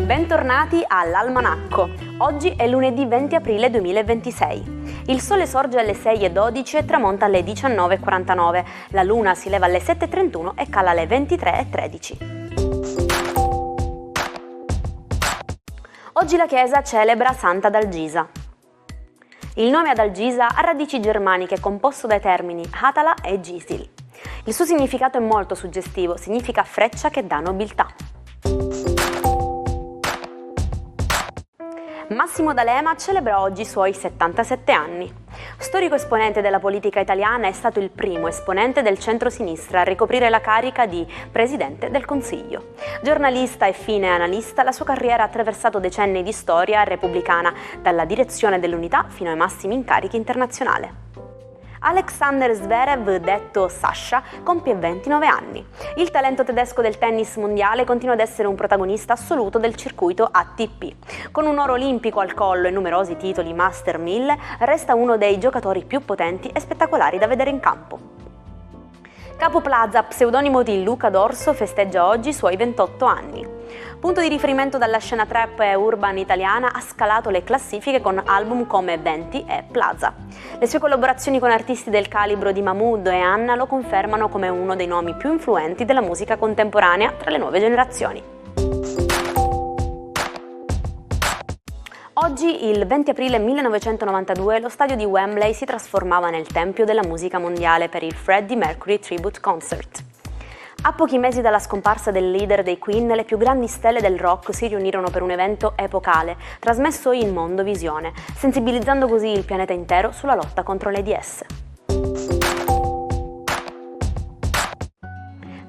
Bentornati all'Almanacco. Oggi è lunedì 20 aprile 2026. Il sole sorge alle 6:12 e tramonta alle 19:49. La luna si leva alle 7:31 e cala alle 23:13. Oggi la Chiesa celebra Santa Dalgisa. Il nome Adalgisa ha radici germaniche composto dai termini Atala e Gisil. Il suo significato è molto suggestivo, significa freccia che dà nobiltà. Massimo D'Alema celebra oggi i suoi 77 anni. Storico esponente della politica italiana, è stato il primo esponente del centro-sinistra a ricoprire la carica di Presidente del Consiglio. Giornalista e fine analista, la sua carriera ha attraversato decenni di storia repubblicana, dalla direzione dell'Unità fino ai massimi incarichi internazionali. Alexander Zverev, detto Sasha, compie 29 anni. Il talento tedesco del tennis mondiale continua ad essere un protagonista assoluto del circuito ATP. Con un oro olimpico al collo e numerosi titoli Master 1000, resta uno dei giocatori più potenti e spettacolari da vedere in campo. Capo Plaza, pseudonimo di Luca D'Orso, festeggia oggi i suoi 28 anni. Punto di riferimento dalla scena trap e urban italiana, ha scalato le classifiche con album come Venti e Plaza. Le sue collaborazioni con artisti del calibro di Mahmood e Anna lo confermano come uno dei nomi più influenti della musica contemporanea tra le nuove generazioni. Oggi, il 20 aprile 1992, lo stadio di Wembley si trasformava nel tempio della musica mondiale per il Freddie Mercury Tribute Concert. A pochi mesi dalla scomparsa del leader dei Queen, le più grandi stelle del rock si riunirono per un evento epocale, trasmesso in Mondovisione, sensibilizzando così il pianeta intero sulla lotta contro l'AIDS.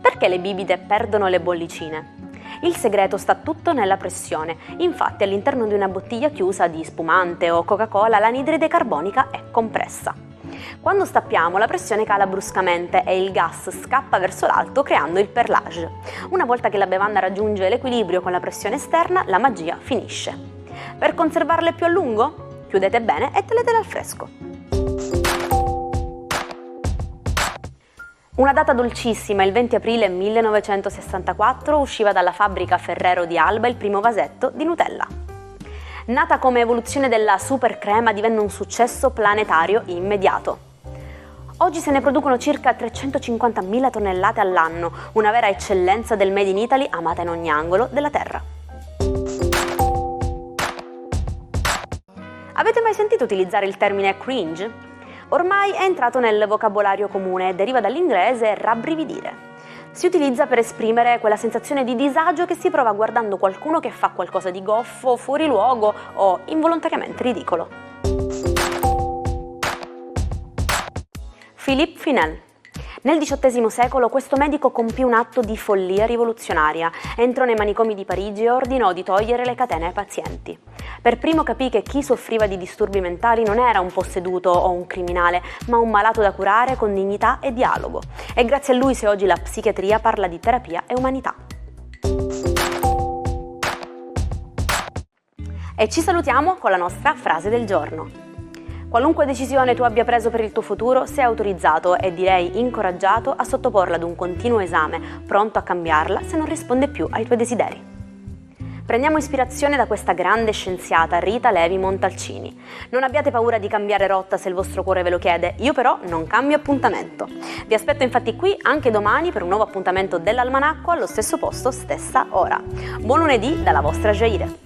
Perché le bibite perdono le bollicine? Il segreto sta tutto nella pressione. Infatti, all'interno di una bottiglia chiusa di spumante o Coca-Cola, l'anidride carbonica è compressa. Quando stappiamo, la pressione cala bruscamente e il gas scappa verso l'alto creando il perlage. Una volta che la bevanda raggiunge l'equilibrio con la pressione esterna, la magia finisce. Per conservarle più a lungo? Chiudete bene e tenetele al fresco. Una data dolcissima, il 20 aprile 1964 usciva dalla fabbrica Ferrero di Alba il primo vasetto di Nutella. Nata come evoluzione della super crema, divenne un successo planetario immediato. Oggi se ne producono circa 350.000 tonnellate all'anno, una vera eccellenza del Made in Italy amata in ogni angolo della terra. Avete mai sentito utilizzare il termine cringe? Ormai è entrato nel vocabolario comune e deriva dall'inglese rabbrividire. Si utilizza per esprimere quella sensazione di disagio che si prova guardando qualcuno che fa qualcosa di goffo, fuori luogo o involontariamente ridicolo. Philippe Finel. Nel XVIII secolo questo medico compì un atto di follia rivoluzionaria. Entrò nei manicomi di Parigi e ordinò di togliere le catene ai pazienti. Per primo capì che chi soffriva di disturbi mentali non era un posseduto o un criminale, ma un malato da curare con dignità e dialogo. E grazie a lui se oggi la psichiatria parla di terapia e umanità. E ci salutiamo con la nostra frase del giorno. Qualunque decisione tu abbia preso per il tuo futuro, sei autorizzato e direi incoraggiato a sottoporla ad un continuo esame, pronto a cambiarla se non risponde più ai tuoi desideri. Prendiamo ispirazione da questa grande scienziata Rita Levi Montalcini. Non abbiate paura di cambiare rotta se il vostro cuore ve lo chiede, io però non cambio appuntamento. Vi aspetto infatti qui anche domani per un nuovo appuntamento dell'Almanacco allo stesso posto, stessa ora. Buon lunedì dalla vostra Jaire.